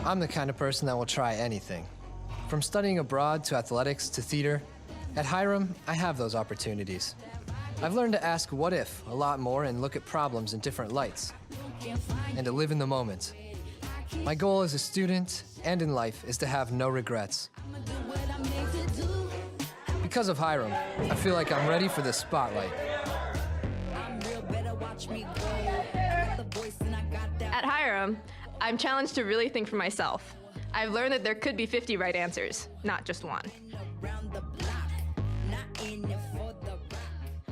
I'm the kind of person that will try anything. From studying abroad to athletics to theater, at Hiram, I have those opportunities. I've learned to ask what if a lot more and look at problems in different lights, and to live in the moment. My goal as a student and in life is to have no regrets. Because of Hiram, I feel like I'm ready for the spotlight. At Hiram, I'm challenged to really think for myself. I've learned that there could be 50 right answers, not just one.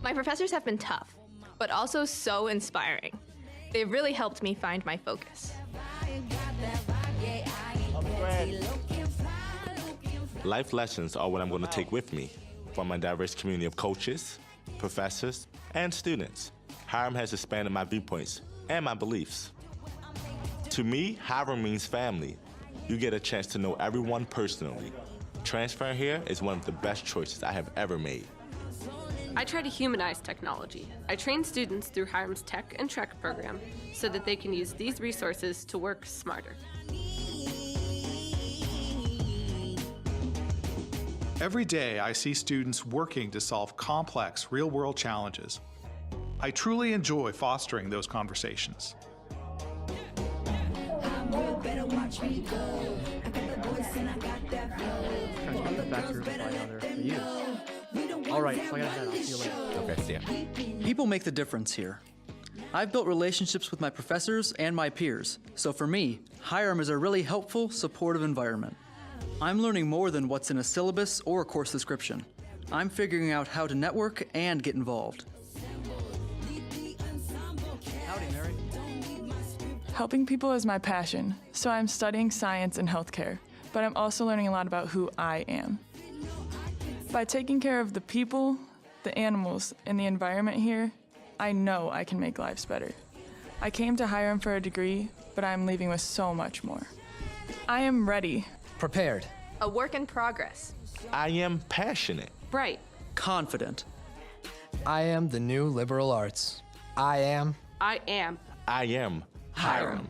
My professors have been tough, but also so inspiring. They've really helped me find my focus. Life lessons are what I'm going to take with me from my diverse community of coaches, professors, and students. Hiram has expanded my viewpoints and my beliefs. To me, Hiram means family. You get a chance to know everyone personally. Transferring here is one of the best choices I have ever made. I try to humanize technology. I train students through Hiram's Tech and Trek program so that they can use these resources to work smarter. Every day, I see students working to solve complex, real-world challenges. I truly enjoy fostering those conversations. All right, so I gotta head. I'll see you later. Okay, see ya. People make the difference here. I've built relationships with my professors and my peers, so for me, Hiram is a really helpful, supportive environment. I'm learning more than what's in a syllabus or a course description. I'm figuring out how to network and get involved. Howdy, Mary. Helping people is my passion, so I'm studying science and healthcare, but I'm also learning a lot about who I am. By taking care of the people, the animals, and the environment here, I know I can make lives better. I came to Hiram for a degree, but I'm leaving with so much more. I am ready. Prepared. A work in progress. I am passionate. Bright. Confident. I am the new liberal arts. I am I am Hiram.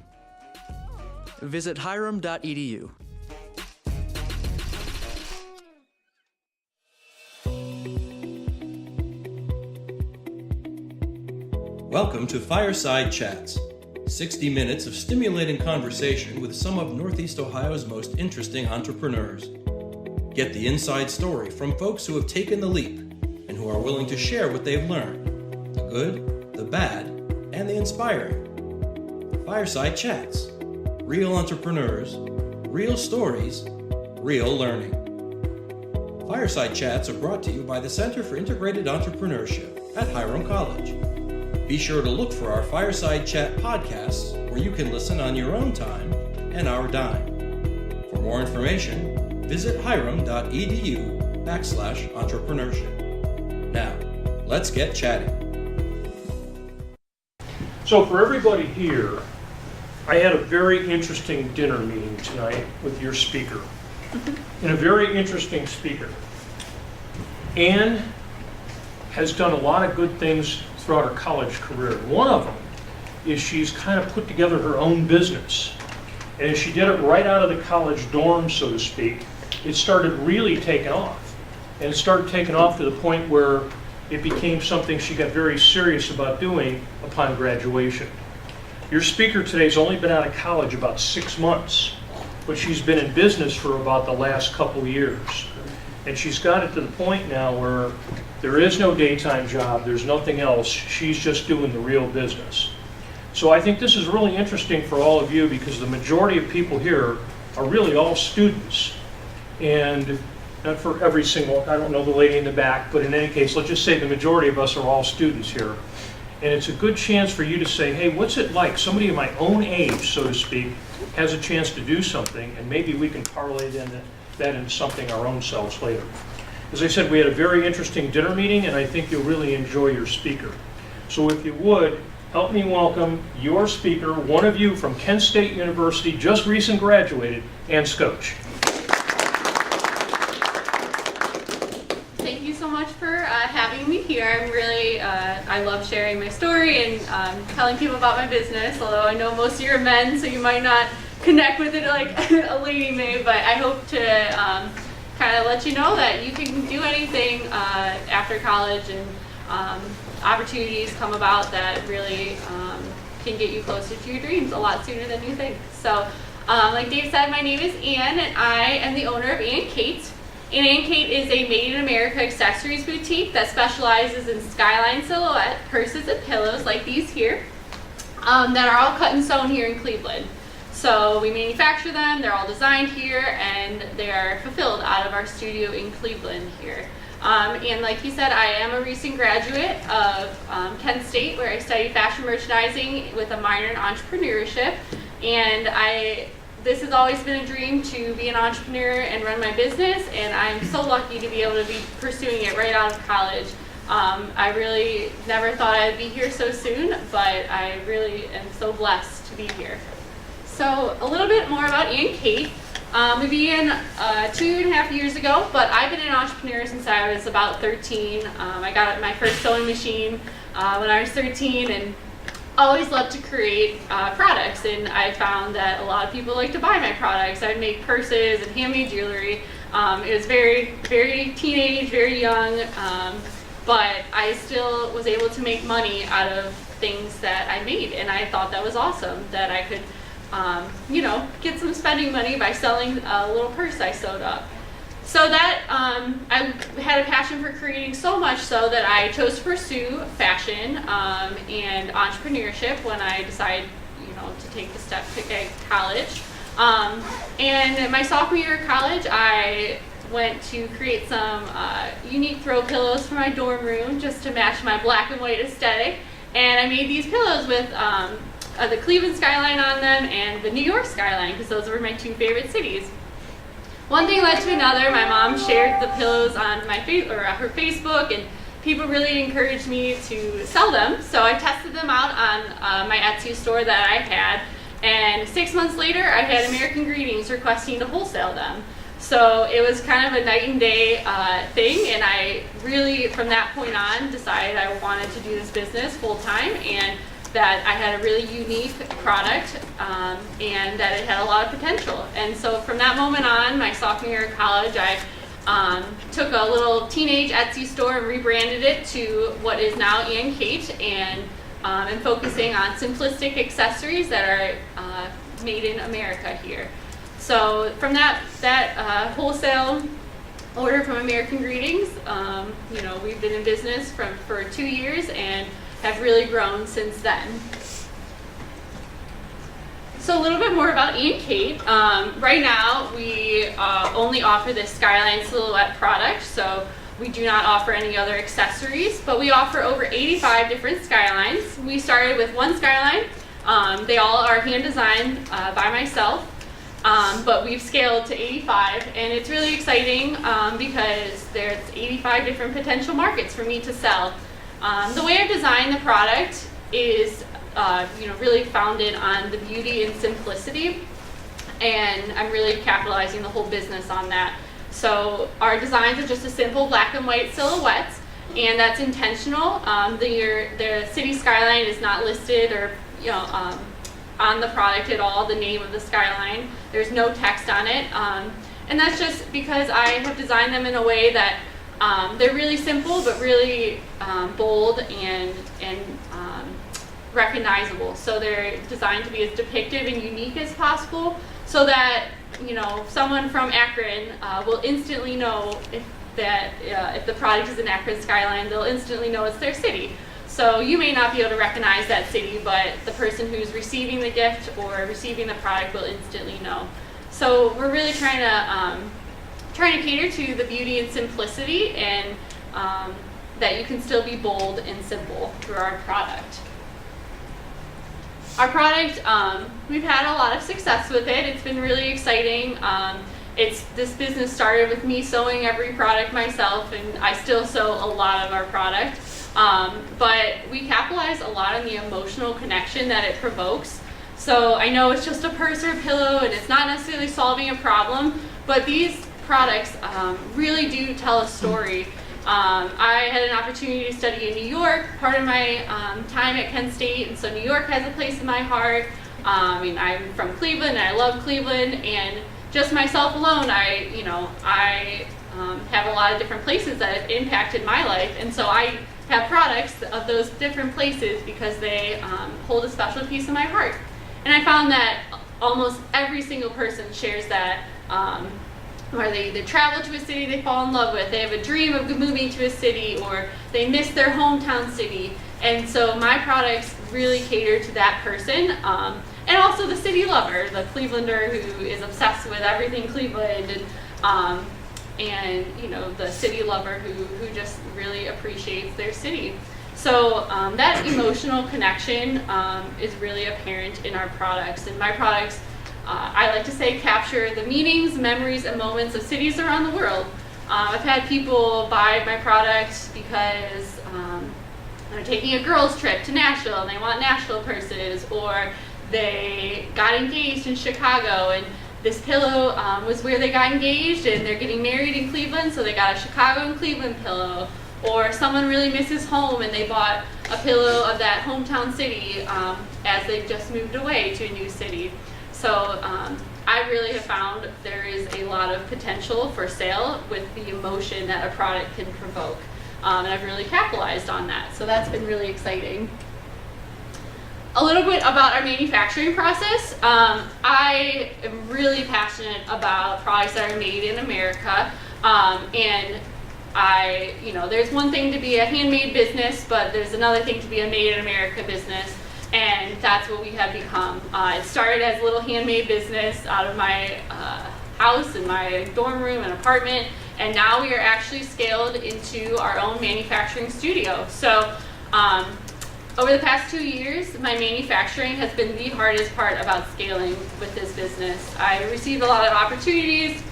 Visit hiram.edu. Welcome to Fireside Chats, 60 minutes of stimulating conversation with some of Northeast Ohio's most interesting entrepreneurs. Get the inside story from folks who have taken the leap and who are willing to share what they've learned, the good, the bad, and the inspiring. Fireside Chats, real entrepreneurs, real stories, real learning. Fireside Chats are brought to you by the Center for Integrated Entrepreneurship at Hiram College. Be sure to look for our Fireside Chat podcasts where you can listen on your own time and our dime. For more information, visit hiram.edu/entrepreneurship. Now, let's get chatting. So for everybody here, I had a very interesting dinner meeting tonight with your speaker, and a very interesting speaker. Anne has done a lot of good things throughout her college career. One of them is she's kind of put together her own business. And she did it right out of the college dorm, so to speak. It started really taking off. And it started taking off to the point where it became something she got very serious about doing upon graduation. Your speaker today's only been out of college about 6 months, but she's been in business for about the last couple years. And she's got it to the point now where there is no daytime job, there's nothing else, she's just doing the real business. So I think this is really interesting for all of you because the majority of people here are really all students. And not for every single, I don't know the lady in the back, but in any case, let's just say the majority of us are all students here. And it's a good chance for you to say, hey, what's it like? Somebody of my own age, so to speak, has a chance to do something, and maybe we can parlay that into something our own selves later. As I said, we had a very interesting dinner meeting, and I think you'll really enjoy your speaker. So if you would, help me welcome your speaker, one of you from Kent State University, just recent graduated, Anne Skoch. Thank thank you so much for having me here. I'm really, I love sharing my story and telling people about my business, although I know most of you are men, so you might not connect with it like a lady may, but I hope to kind of let you know that you can do anything after college, and opportunities come about that really can get you closer to your dreams a lot sooner than you think. So, like Dave said, my name is Anne, and I am the owner of Anne Cate. And Anne Cate is a Made in America accessories boutique that specializes in skyline silhouette purses and pillows like these here that are all cut and sewn here in Cleveland. So we manufacture them, they're all designed here, and they are fulfilled out of our studio in Cleveland here. And like he said, I am a recent graduate of Kent State, where I studied fashion merchandising with a minor in entrepreneurship. And this has always been a dream to be an entrepreneur and run my business, and I'm so lucky to be able to be pursuing it right out of college. I really never thought I'd be here so soon, but I really am so blessed to be here. So a little bit more about Anne Cate. We began 2.5 years ago, but I've been an entrepreneur since I was about 13. I got my first sewing machine when I was 13, and always loved to create products, and I found that a lot of people like to buy my products. I'd make purses and handmade jewelry. It was very, very teenage, very young, but I still was able to make money out of things that I made, and I thought that was awesome, that I could get some spending money by selling a little purse I sewed up. So that, I had a passion for creating so much so that I chose to pursue fashion and entrepreneurship when I decided, to take the step to get college. And in my sophomore year of college, I went to create some unique throw pillows for my dorm room just to match my black and white aesthetic. And I made these pillows with the Cleveland skyline on them and the New York skyline, because those were my two favorite cities. One thing led to another. My mom shared the pillows on her Facebook, and people really encouraged me to sell them. So I tested them out on my Etsy store that I had, and 6 months later, I had American Greetings requesting to wholesale them. So it was kind of a night and day thing, and I really, from that point on, decided I wanted to do this business full time, and that I had a really unique product, and that it had a lot of potential. And so from that moment on, my sophomore year of college, I took a little teenage Etsy store and rebranded it to what is now Anne Cate, and am focusing on simplistic accessories that are made in America here. So from that wholesale order from American Greetings, we've been in business for 2 years and have really grown since then. So a little bit more about Anne Cate. Right now, we only offer this skyline silhouette product, so we do not offer any other accessories, but we offer over 85 different skylines. We started with one skyline. They all are hand designed by myself, but we've scaled to 85, and it's really exciting because there's 85 different potential markets for me to sell. The way I've designed the product is really founded on the beauty and simplicity, and I'm really capitalizing the whole business on that. So our designs are just a simple black and white silhouettes, and that's intentional. The city skyline is not listed or on the product at all, the name of the skyline. There's no text on it, and that's just because I have designed them in a way that they're really simple, but really bold and recognizable. So they're designed to be as depictive and unique as possible, so that someone from Akron will instantly know if the product is an Akron skyline. They'll instantly know it's their city. So you may not be able to recognize that city, but the person who's receiving the gift or receiving the product will instantly know. So we're really trying to cater to the beauty and simplicity, and that you can still be bold and simple through our product. Our product, we've had a lot of success with it. It's been really exciting. This business started with me sewing every product myself, and I still sew a lot of our product. But we capitalize a lot on the emotional connection that it provokes. So I know it's just a purse or a pillow, and it's not necessarily solving a problem, but these products really do tell a story, I had an opportunity to study in New York, part of my time at Kent State, and so New York has a place in my heart. I'm from Cleveland, and I love Cleveland, and just myself alone, I have a lot of different places that have impacted my life, and so I have products of those different places because they hold a special piece of my heart. And I found that almost every single person shares that, where they either travel to a city they fall in love with, they have a dream of moving to a city, or they miss their hometown city. And so my products really cater to that person, and also the city lover, the Clevelander who is obsessed with everything Cleveland, and the city lover who just really appreciates their city. So that emotional connection is really apparent in our products. And my products, I like to say, capture the meanings, memories, and moments of cities around the world. I've had people buy my products because they're taking a girls' trip to Nashville and they want Nashville purses, or they got engaged in Chicago and this pillow was where they got engaged, and they're getting married in Cleveland, so they got a Chicago and Cleveland pillow. Or someone really misses home and they bought a pillow of that hometown city as they've just moved away to a new city. So I really have found there is a lot of potential for sale with the emotion that a product can provoke. And I've really capitalized on that. So that's been really exciting. A little bit about our manufacturing process. I am really passionate about products that are made in America. And there's one thing to be a handmade business, but there's another thing to be a made in America business. And that's what we have become. It started as a little handmade business out of my house and my dorm room and apartment. And now we are actually scaled into our own manufacturing studio. So over the past 2 years, my manufacturing has been the hardest part about scaling with this business. I received a lot of opportunities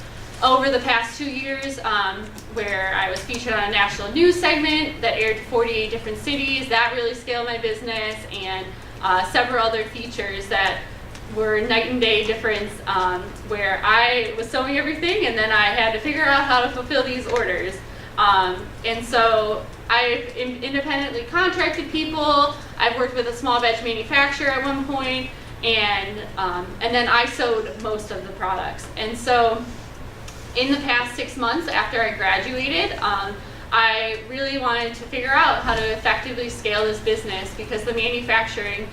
over the past 2 years where I was featured on a national news segment that aired to 48 different cities. That really scaled my business, and several other features that were night and day difference, where I was sewing everything and then I had to figure out how to fulfill these orders. And so I've independently contracted people. I've worked with a small batch manufacturer at one point, and then I sewed most of the products. And so in the past 6 months after I graduated, I really wanted to figure out how to effectively scale this business, because the manufacturing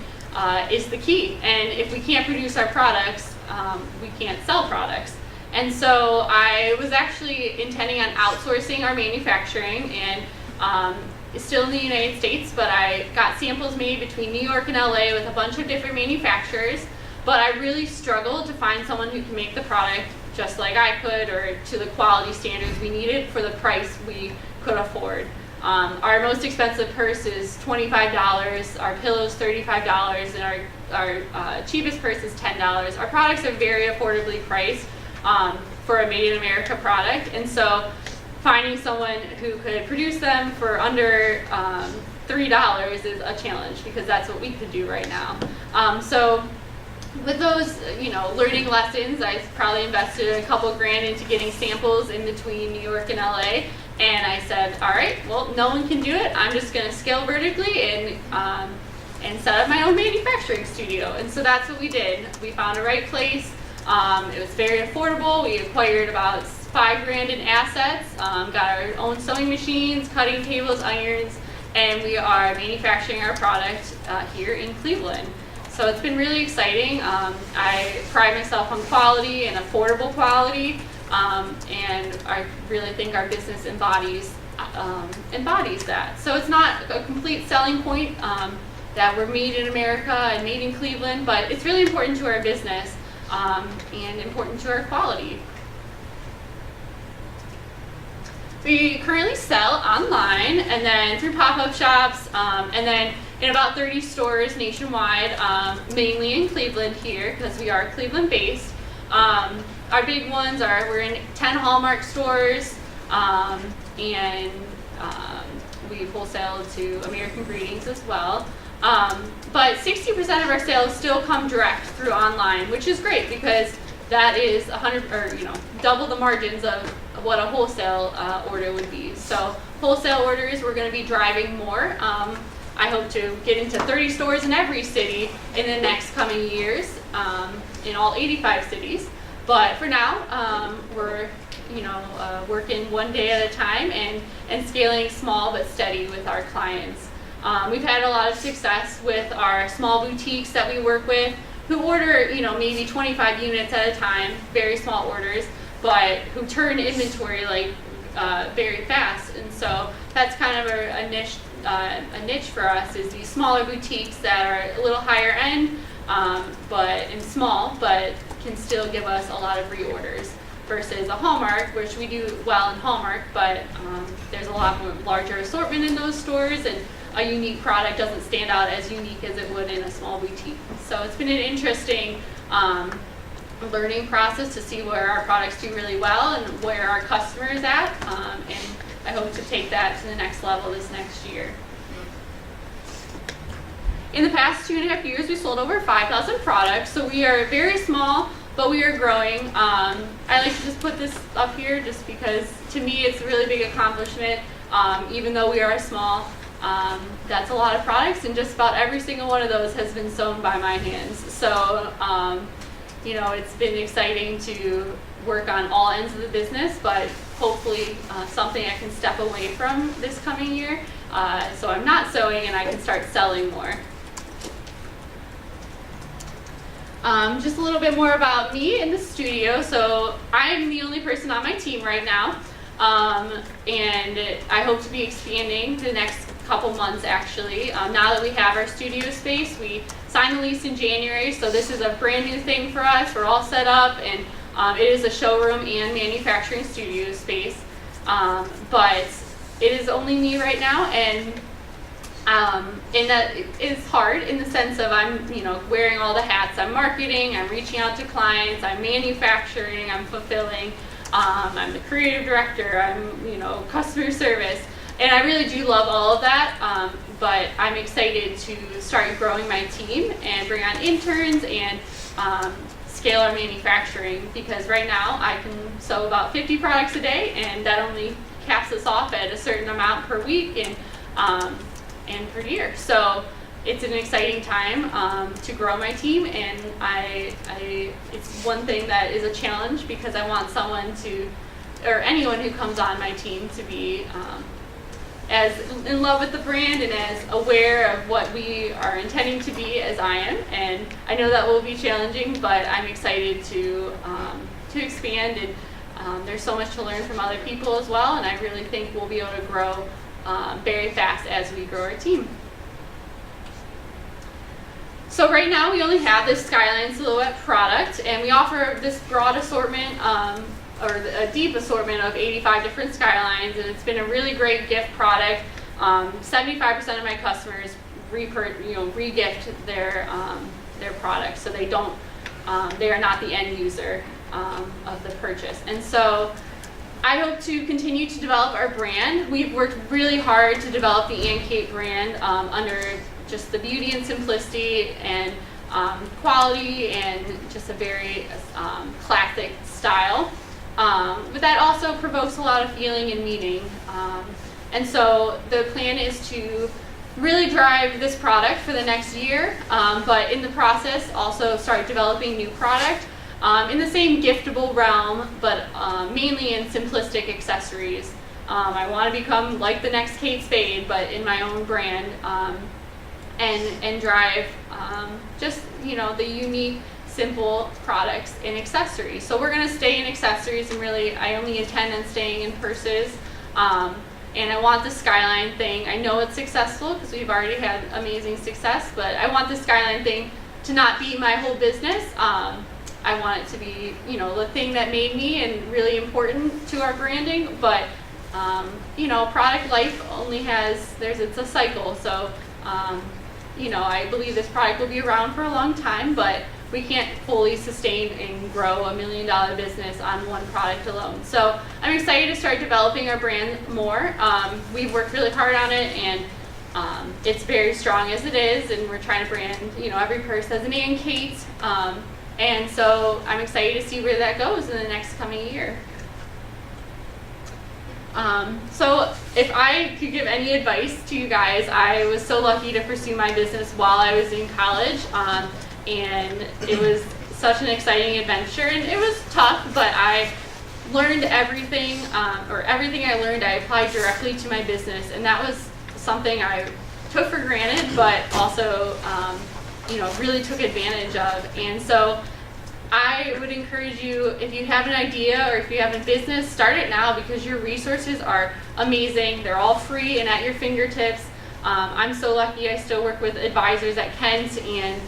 is the key. And if we can't produce our products, we can't sell products. And so I was actually intending on outsourcing our manufacturing, and it's still in the United States, but I got samples made between New York and LA with a bunch of different manufacturers. But I really struggled to find someone who can make the product just like I could, or to the quality standards we needed for the price we could afford. Our most expensive purse is $25, our pillows $35, and our cheapest purse is $10. Our products are very affordably priced for a made in America product, and so finding someone who could produce them for under $3 is a challenge, because that's what we could do right now. So with those, learning lessons, I probably invested a couple grand into getting samples in between New York and LA. And I said, all right, well, no one can do it. I'm just going to scale vertically and set up my own manufacturing studio. And so that's what we did. We found a right place. It was very affordable. We acquired about $5 grand in assets, got our own sewing machines, cutting tables, irons, and we are manufacturing our product here in Cleveland. So it's been really exciting. I pride myself on quality and affordable quality, and I really think our business embodies that. So it's not a complete selling point that we're made in America and made in Cleveland, but it's really important to our business and important to our quality. We currently sell online and then through pop-up shops, and then in about 30 stores nationwide, mainly in Cleveland here, because we are Cleveland based. Our big ones are, we're in 10 Hallmark stores, and we wholesale to American Greetings as well. But 60% of our sales still come direct through online, which is great, because that is double the margins of what a wholesale order would be. So wholesale orders, we're going to be driving more. I hope to get into 30 stores in every city in the next coming years, in all 85 cities. But for now, we're working one day at a time and scaling small but steady with our clients. We've had a lot of success with our small boutiques that we work with who order, maybe 25 units at a time, very small orders, but who turn inventory like very fast. And so that's kind of a niche for us, is these smaller boutiques that are a little higher end, but can still give us a lot of reorders, versus a Hallmark, which we do well in Hallmark, but there's a lot more larger assortment in those stores, and a unique product doesn't stand out as unique as it would in a small boutique. So it's been an interesting learning process to see where our products do really well and where our customer is at, and I hope to take that to the next level this next year. In the past 2.5 years, we sold over 5,000 products, so we are very small, but we are growing. I like to just put this up here just because to me it's a really big accomplishment. Even though we are small, that's a lot of products, and just about every single one of those has been sewn by my hands. So, it's been exciting to work on all ends of the business, but hopefully something I can step away from this coming year, so I'm not sewing and I can start selling more. Just a little bit more about me in the studio. So I'm the only person on my team right now, and I hope to be expanding the next couple months actually. Now that we have our studio space, we signed the lease in January, so this is a brand new thing for us. We're all set up, and it is a showroom and manufacturing studio space, but it is only me right now, and that is hard in the sense of I'm, wearing all the hats. I'm marketing, I'm reaching out to clients, I'm manufacturing, I'm fulfilling, I'm the creative director, I'm, customer service, and I really do love all of that, but I'm excited to start growing my team and bring on interns and scale our manufacturing, because right now I can sew about 50 products a day, and that only caps us off at a certain amount per week and per year. So it's an exciting time to grow my team, and it's one thing that is a challenge, because I want someone or anyone who comes on my team to be as in love with the brand and as aware of what we are intending to be as I am. And I know that will be challenging, but I'm excited to expand, and there's so much to learn from other people as well, and I really think we'll be able to grow very fast as we grow our team. So right now we only have this Skyline silhouette product, and we offer this broad assortment, or a deep assortment of 85 different Skylines, and it's been a really great gift product. 75% of my customers re-gift their products, so they are not the end user of the purchase. And so I hope to continue to develop our brand. We've worked really hard to develop the Anne Cate brand under just the beauty and simplicity and quality and just a very classic style. But that also provokes a lot of feeling and meaning. And so the plan is to really drive this product for the next year, but in the process also start developing new product in the same giftable realm, but mainly in simplistic accessories. I want to become like the next Kate Spade, but in my own brand, and drive just the unique, simple products and accessories. So we're going to stay in accessories, and really I only intend on staying in purses. And I want the Skyline thing. I know it's successful because we've already had amazing success, but I want the Skyline thing to not be my whole business. I want it to be, the thing that made me and really important to our branding. But, product life only it's a cycle. So, I believe this product will be around for a long time, but we can't fully sustain and grow $1 million business on one product alone. So I'm excited to start developing our brand more. We've worked really hard on it, and it's very strong as it is, and we're trying to brand, every purse as an Anne Cate. And so I'm excited to see where that goes in the next coming year. So if I could give any advice to you guys, I was so lucky to pursue my business while I was in college, and it was such an exciting adventure, and it was tough, but I learned everything, or everything I learned I applied directly to my business, and that was something I took for granted, but also really took advantage of. And so I would encourage you, if you have an idea or if you have a business, start it now, because your resources are amazing. They're all free and at your fingertips. I'm so lucky I still work with advisors at Kent, and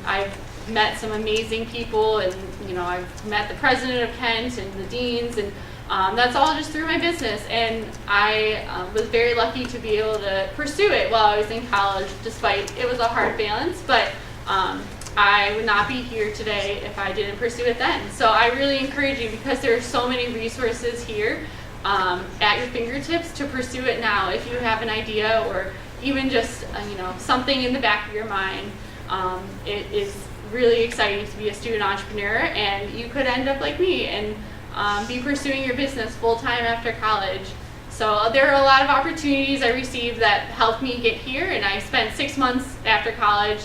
I've met some amazing people, and I've met the president of Kent and the deans, and that's all just through my business. And I was very lucky to be able to pursue it while I was in college, despite it was a hard balance, but I would not be here today if I didn't pursue it then. So I really encourage you, because there are so many resources here at your fingertips, to pursue it now. If you have an idea, or even just something in the back of your mind, it is really exciting to be a student entrepreneur, and you could end up like me and be pursuing your business full-time after college. So there are a lot of opportunities I received that helped me get here, and I spent 6 months after college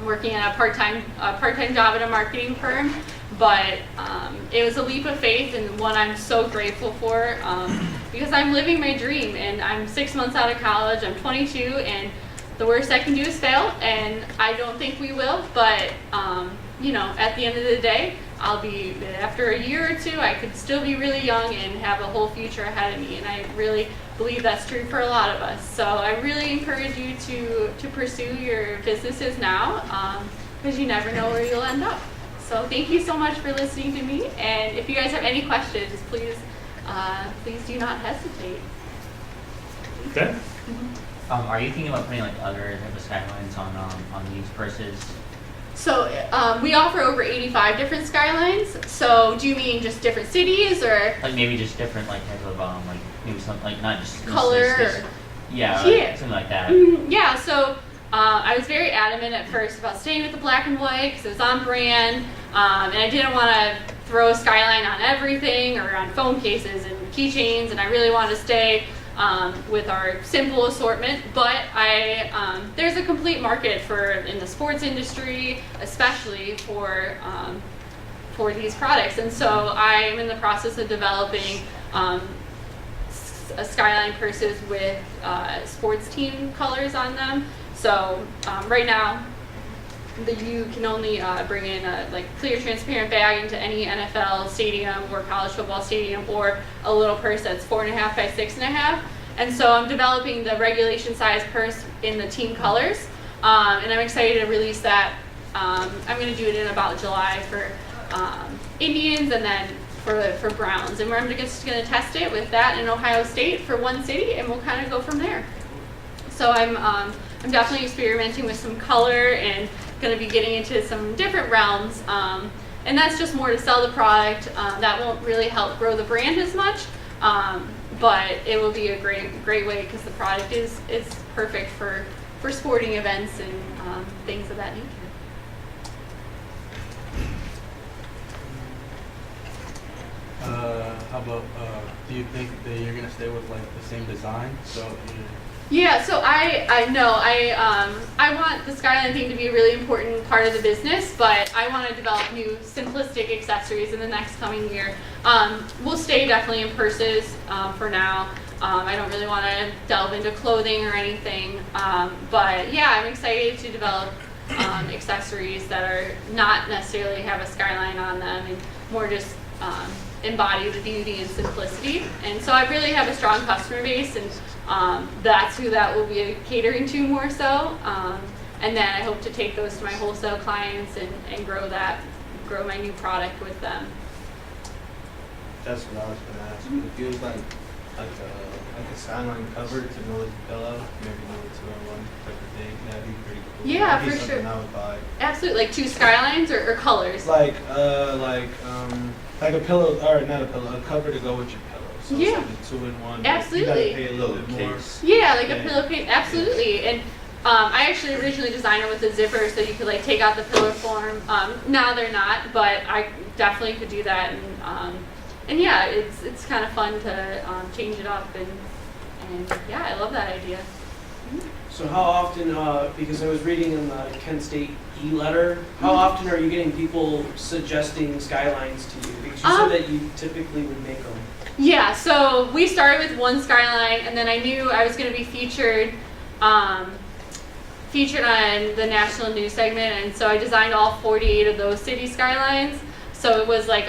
working at a part-time job at a marketing firm, but it was a leap of faith, and one I'm so grateful for, because I'm living my dream, and I'm 6 months out of college. I'm 22, and the worst I can do is fail, and I don't think we will, but at the end of the day, after a year or two, I could still be really young and have a whole future ahead of me, and I really believe that's true for a lot of us. So I really encourage you to pursue your businesses now, because you never know where you'll end up. So thank you so much for listening to me, and if you guys have any questions, please do not hesitate. Okay. Are you thinking about putting like other type of skylines on these purses? So we offer over 85 different skylines. So do you mean just different cities, or like maybe just different like type of like maybe something like not just color? Yeah, something like that. Yeah. So I was very adamant at first about staying with the black and white because it was on brand, and I didn't want to throw a skyline on everything or on phone cases and keychains, and I really wanted to stay with our simple assortment, but there's a complete market in the sports industry, especially for these products, and so I'm in the process of developing skyline purses with sports team colors on them. So right now, you can only bring in a clear transparent bag into any NFL stadium or college football stadium, or a little purse that's 4.5 by 6.5. And so I'm developing the regulation size purse in the team colors, and I'm excited to release that. I'm going to do it in about July for Indians, and then for Browns, and I'm just going to test it with that in Ohio State for one city, and we'll kind of go from there. So I'm definitely experimenting with some color, and going to be getting into some different realms, and that's just more to sell the product. That won't really help grow the brand as much, but it will be a great way, because the product is perfect for sporting events and things of that nature. How about, do you think that you're going to stay with the same design? Yeah, so I want the skyline thing to be a really important part of the business, but I want to develop new simplistic accessories in the next coming year. We'll stay definitely in purses for now. I don't really want to delve into clothing or anything, but yeah, I'm excited to develop accessories that are not necessarily have a skyline on them, and more just embody the beauty and simplicity. And so I really have a strong customer base, and that's who that will be catering to more so. And then I hope to take those to my wholesale clients and grow my new product with them. That's what I was going to ask. If you was like a skyline cover to go with the pillow, maybe do a 2-in-1 type of thing, that'd be pretty cool. Yeah, that'd be for sure. I would buy. Absolutely, like 2 skylines or colors. Like a pillow, or not a pillow, a cover to go with your pillow. So yeah. It's like a 2-in-1. Absolutely. You gotta pay a little bit more. Yeah, like a pillowcase. Absolutely. And I actually originally designed it with a zipper, so you could take out the pillow form. Now they're not, but I definitely could do that. And yeah, it's kind of fun to change it up, and yeah, I love that idea. So how often, because I was reading in the Kent State e-letter, how often are you getting people suggesting skylines to you? Because you said that you typically would make them. Yeah, so we started with one skyline, and then I knew I was going to be featured on the national news segment, and so I designed all 48 of those city skylines. So it was like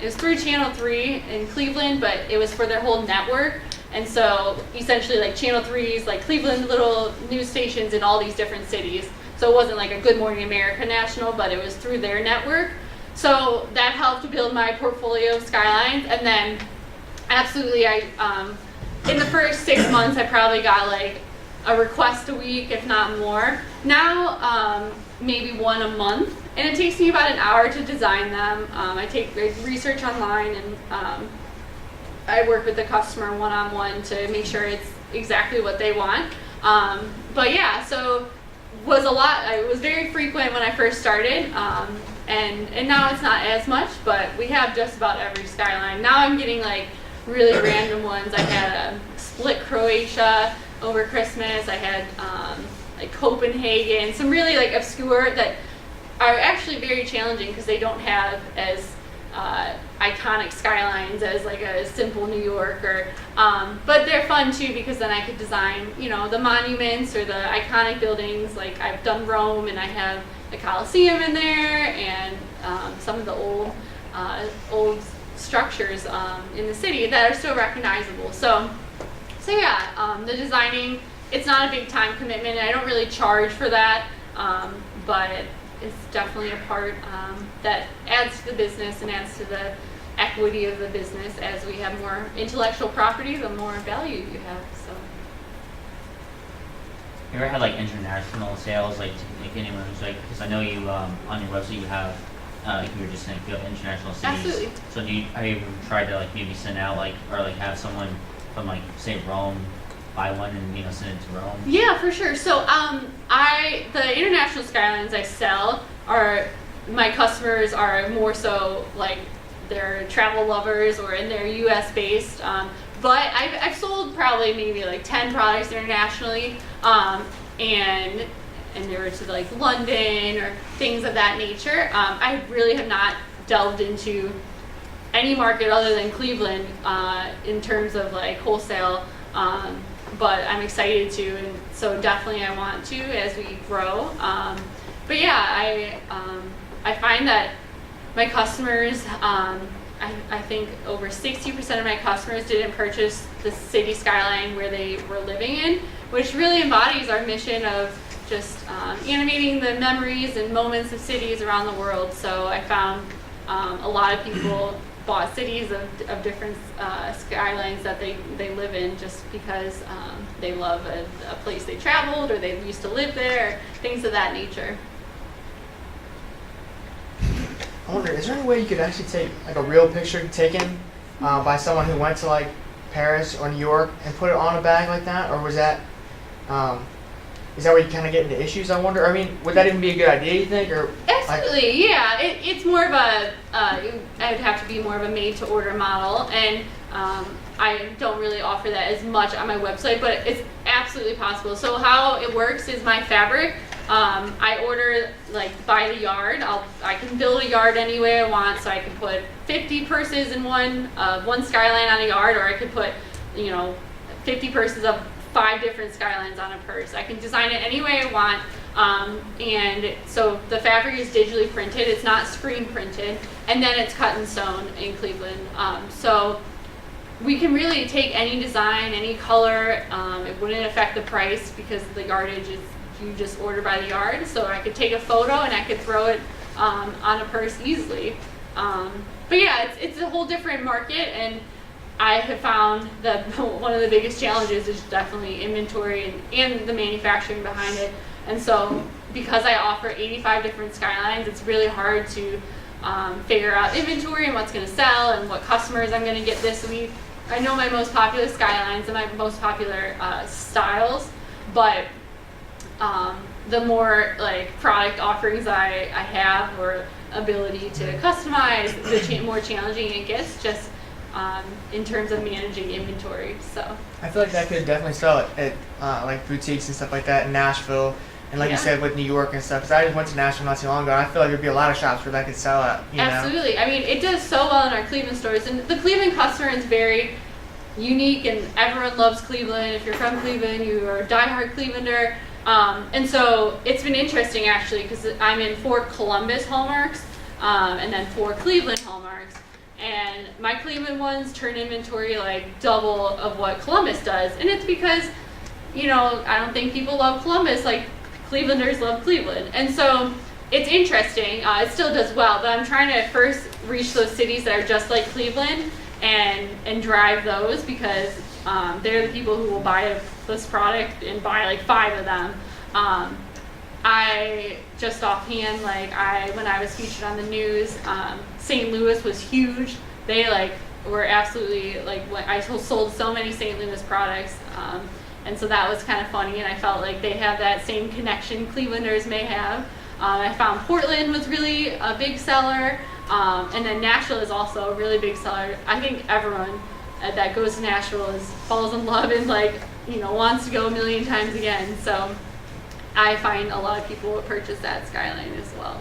it was through Channel 3 in Cleveland, but it was for their whole network. And so essentially like Channel 3's like Cleveland little news stations in all these different cities. So it wasn't like a Good Morning America national, but it was through their network. So that helped build my portfolio of skylines. And then absolutely, in the first 6 months, I probably got like a request a week, if not more. Now, maybe one a month. And it takes me about an hour to design them. I take research online, and I work with the customer one-on-one to make sure it's exactly what they want. But yeah, so it was very frequent when I first started, and now it's not as much, but we have just about every skyline. Now I'm getting like really random ones. I had a split Croatia over Christmas. I had like Copenhagen, some really like obscure that are actually very challenging because they don't have as iconic skylines as like a simple New York, or but they're fun too because then I could design, you know, the monuments or the iconic buildings. Like I've done Rome, and I have the Colosseum in there, and some of the old structures in the city that are still recognizable. So yeah, the designing, it's not a big time commitment, and I don't really charge for that, but it's definitely a part that adds to the business and adds to the equity of the business. As we have more intellectual property, the more value you have. So. You ever had like international sales, like anyone who's like, because I know you on your website you have, you were just saying you have international cities. Absolutely. So have you ever tried to like maybe send out like, or like have someone from like say Rome buy one and, you know, send it to Rome? Yeah, for sure. So the international skylines I sell my customers are more so like they're travel lovers, or and they're US based. But I've sold probably maybe like 10 products internationally, and they were to like London or things of that nature. I really have not delved into any market other than Cleveland in terms of like wholesale. But I'm excited to, and so definitely I want to as we grow. But yeah, I find that my customers, I think over 60% of my customers didn't purchase the city skyline where they were living in, which really embodies our mission of just animating the memories and moments of cities around the world. So I found a lot of people bought cities of different skylines that they live in just because they love a place they traveled, or they used to live there, things of that nature. I wonder, is there any way you could actually take like a real picture taken by someone who went to like Paris or New York and put it on a bag like that, or was that is that where you kind of get into issues? I wonder. I mean, would that even be a good idea, you think? Or absolutely, yeah. It's more of a I would have to be more of a made-to-order model, and I don't really offer that as much on my website, but it's absolutely possible. So how it works is my fabric. I order like by the yard. I can build a yard any way I want, so I can put 50 purses in one skyline on a yard, or I could put 50 purses of 5 different skylines on a purse. I can design it any way I want, and so the fabric is digitally printed. It's not screen printed, and then it's cut and sewn in Cleveland. So we can really take any design, any color. It wouldn't affect the price because the yardage is you just order by the yard. So I could take a photo and I could throw it on a purse easily. But yeah, it's a whole different market, and I have found that one of the biggest challenges is definitely inventory and the manufacturing behind it. And so because I offer 85 different skylines, it's really hard to figure out inventory and what's going to sell and what customers I'm going to get this week. I know my most popular skylines and my most popular styles, but the more like product offerings I have, or ability to customize, the more challenging it gets. Just in terms of managing inventory. So I feel like that could definitely sell at like boutiques and stuff like that in Nashville, and like you said with New York and stuff. Because I just went to Nashville not too long ago, and I feel like there'd be a lot of shops where that could sell at. Absolutely. I mean, it does so well in our Cleveland stores, and the Cleveland customer is very unique, and everyone loves Cleveland. If you're from Cleveland, you are a diehard Clevelander. And so it's been interesting actually, because I'm in 4 Columbus hallmarks, and then 4 Cleveland hallmarks. And my Cleveland ones turn inventory like double of what Columbus does. And it's because, you know, I don't think people love Columbus like Clevelanders love Cleveland. And so it's interesting. It still does well, but I'm trying to first reach those cities that are just like Cleveland and drive those, because they're the people who will buy this product and buy like 5 of them. I just offhand, when I was featured on the news, St. Louis was huge. They were absolutely I sold so many St. Louis products, and so that was kind of funny. And I felt like they have that same connection Clevelanders may have. I found Portland was really a big seller, and then Nashville is also a really big seller. I think everyone that goes to Nashville falls in love and wants to go a million times again. So I find a lot of people will purchase that skyline as well.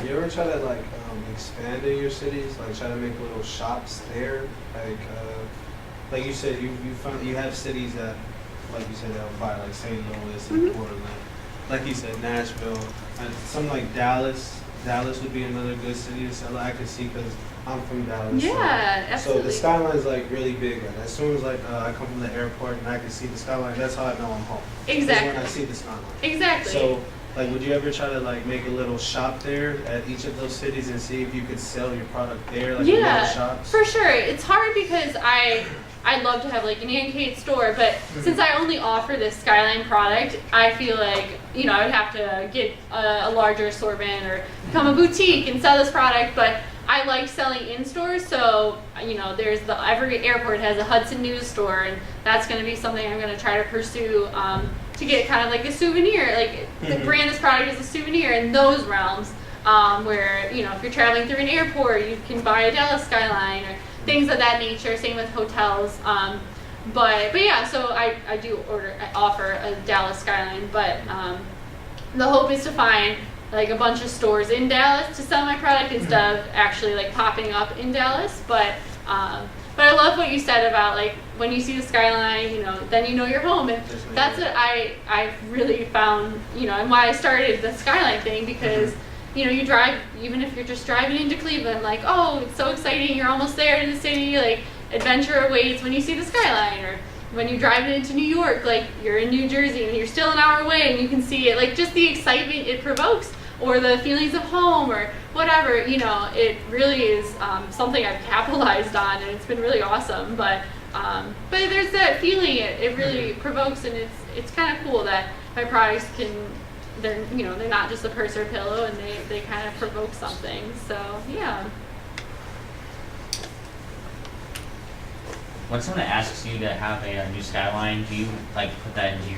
You ever try to expand in your cities, try to make little shops there, like you said, you have cities that, like you said, that will buy St. Louis and Portland, like you said, Nashville, and something like Dallas. Dallas would be another good city to sell. I could see, because I'm from Dallas. Yeah, absolutely. So the skyline's really big. As soon as I come from the airport and I can see the skyline, that's how I know I'm home. Exactly. When I see the skyline. Exactly. So would you ever try to make a little shop there at each of those cities and see if you could sell your product there, little shops? For sure. It's hard because I'd love to have an Anne Cate store, but since I only offer this Skyline product, I feel like, I would have to get a larger assortment or become a boutique and sell this product, but I like selling in stores, so, there's every airport has a Hudson News store, and that's going to be something I'm going to try to pursue to get kind of like a souvenir, to brand this product as a souvenir in those realms, where, if you're traveling through an airport, you can buy a Dallas Skyline or things of that nature. Same with hotels. But yeah, so I offer a Dallas Skyline, but the hope is to find a bunch of stores in Dallas to sell my product instead of actually popping up in Dallas. But I love what you said about when you see the skyline, then you're home, and that's what I've really found, and why I started the skyline thing, because you drive, even if you're just driving into Cleveland, oh, it's so exciting, you're almost there in the city, adventure awaits when you see the skyline. Or when you drive into New York, you're in New Jersey and you're still an hour away and you can see it, just the excitement it provokes, or the feelings of home, or whatever, it really is something I've capitalized on, and it's been really awesome. But there's that feeling it really provokes, and it's kind of cool that my products they're not just a purse or a pillow, and they kind of provoke something. So yeah. When someone asks you to have a new skyline, do you put that into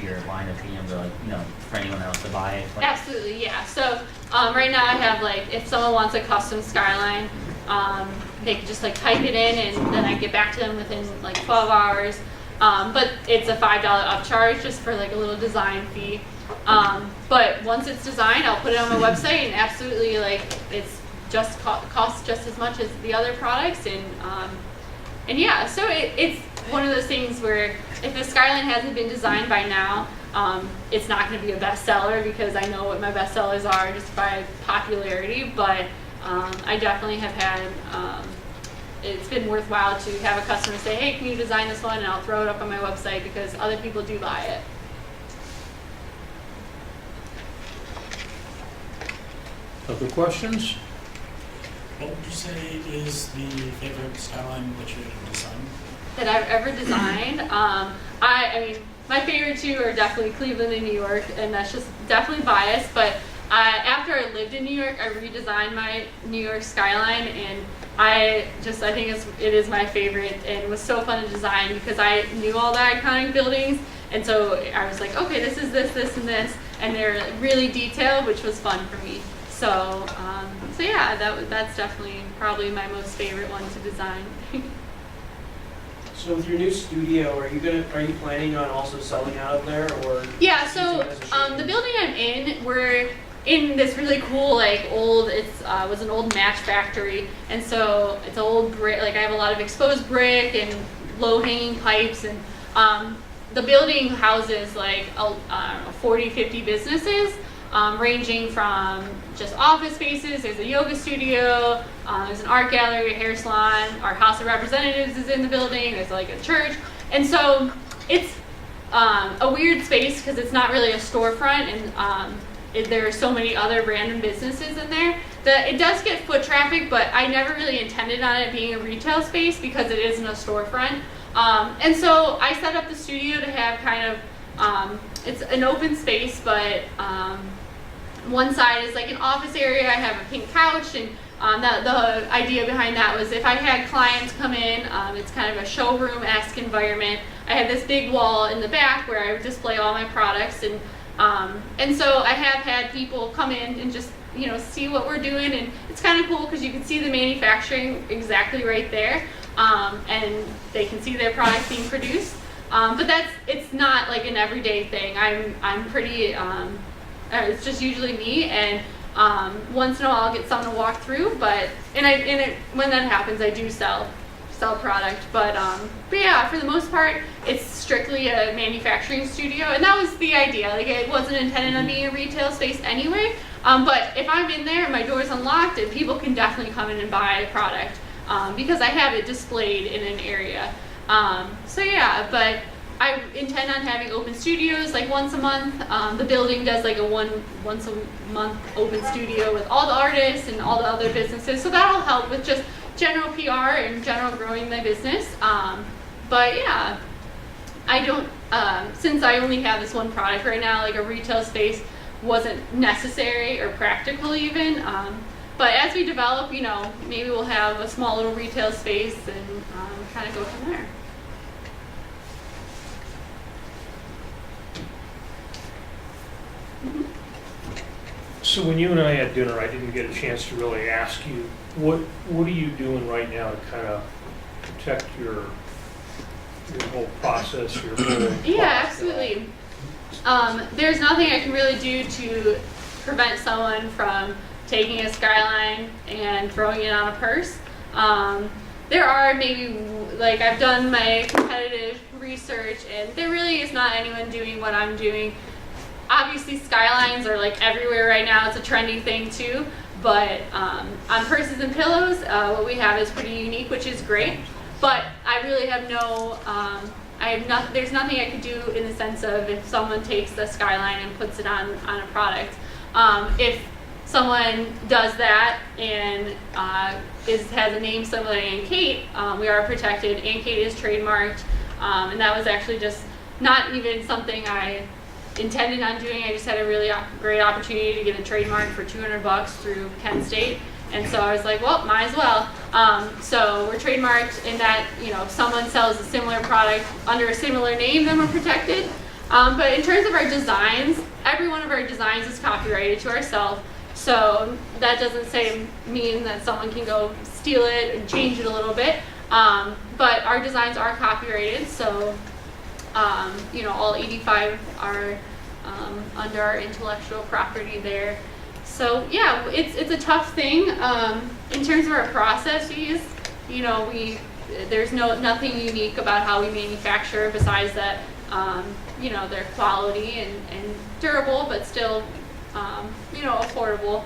your line of PM for anyone else to buy it? Absolutely, yeah. So right now I have if someone wants a custom skyline, they can just type it in, and then I get back to them within 12 hours. But it's a $5 upcharge just for a little design fee. But once it's designed, I'll put it on my website, and absolutely it's just costs just as much as the other products, and yeah, so it's one of those things where if the skyline hasn't been designed by now, it's not going to be a bestseller, because I know what my bestsellers are just by popularity. But I definitely have had, it's been worthwhile to have a customer say, hey, can you design this one? And I'll throw it up on my website, because other people do buy it. Other questions? What would you say is the favorite skyline that you've designed? That I've ever designed? I mean, my favorite two are definitely Cleveland and New York, and that's just definitely biased. But after I lived in New York, I redesigned my New York skyline, and I think it is my favorite, and it was so fun to design because I knew all the iconic buildings, and so I was like, okay, this is this, this, and this, and they're really detailed, which was fun for me. So, so yeah, that's definitely probably my most favorite one to design. So with your new studio, are you planning on also selling out of there, or? Yeah, so the building I'm in, we're in this really cool, like old, was an old match factory, and so it's old brick, like I have a lot of exposed brick and low hanging pipes, and the building houses like, I don't know, 40, 50 businesses, ranging from just office spaces. There's a yoga studio, there's an art gallery, a hair salon, our House of Representatives is in the building, there's like a church, and so it's a weird space because it's not really a storefront, and there are so many other random businesses in there that it does get foot traffic, but I never really intended on it being a retail space because it isn't a storefront. And so I set up the studio to have kind of, it's an open space, but one side is like an office area. I have a pink couch, and the idea behind that was if I had clients come in, it's kind of a showroom-esque environment. I had this big wall in the back where I would display all my products, and so I have had people come in and just, you know, see what we're doing, and it's kind of cool because you can see the manufacturing exactly right there, and they can see their products being produced. But it's not like an everyday thing. I'm pretty, it's just usually me, and once in a while I'll get someone to walk through, but when that happens, I do sell product, but yeah, for the most part, it's strictly a manufacturing studio, and that was the idea. Like, it wasn't intended on being a retail space anyway, but if I'm in there and my door's unlocked, and people can definitely come in and buy a product, because I have it displayed in an area. So yeah, but I intend on having open studios like once a month. The building does like a once a month open studio with all the artists and all the other businesses, so that'll help with just general PR and general growing my business. But yeah, I don't, since I only have this one product right now, like a retail space wasn't necessary or practical even. But as we develop, you know, maybe we'll have a small little retail space and kind of go from there. So when you and I had dinner, I didn't get a chance to really ask you, what are you doing right now to kind of protect your whole process, your whole Yeah, absolutely. There's nothing I can really do to prevent someone from taking a skyline and throwing it on a purse. There are maybe, like, I've done my competitive research, and there really is not anyone doing what I'm doing. Obviously, skylines are like everywhere right now. It's a trendy thing too. But on purses and pillows, what we have is pretty unique, which is great. But I really have no, there's nothing I could do in the sense of if someone takes the skyline and puts it on a product. If someone does that and has a name similar to Anne Cate, we are protected. Anne Cate is trademarked, and that was actually just not even something I intended on doing. I just had a really great opportunity to get a trademark for $200 through Kent State, and so I was like, well, might as well. So we're trademarked in that, you know, if someone sells a similar product under a similar name, then we're protected. But in terms of our designs, every one of our designs is copyrighted to ourselves. So that doesn't mean that someone can go steal it and change it a little bit. But our designs are copyrighted, so you know, all 85 are under our intellectual property there. So yeah, it's a tough thing. In terms of our processes, you know, there's nothing unique about how we manufacture besides that, you know, they're quality and durable, but still, you know, affordable.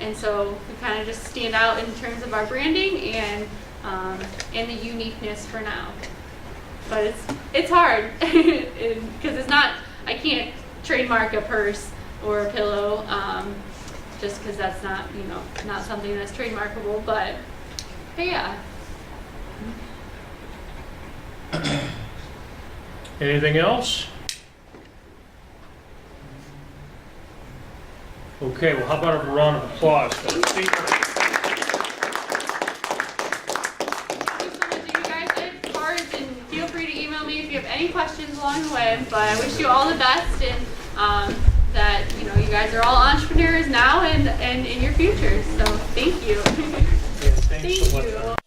And so we kind of just stand out in terms of our branding and the uniqueness for now. But it's hard because it's not, I can't trademark a purse or a pillow just because that's not, you know, not something that's trademarkable. But yeah. Anything else? Okay, well, how about a round of applause for the speaker? Any questions along the way, but I wish you all the best, and that, you know, you guys are all entrepreneurs. entrepreneurs now and in your future. So thank you. Thanks so much. you.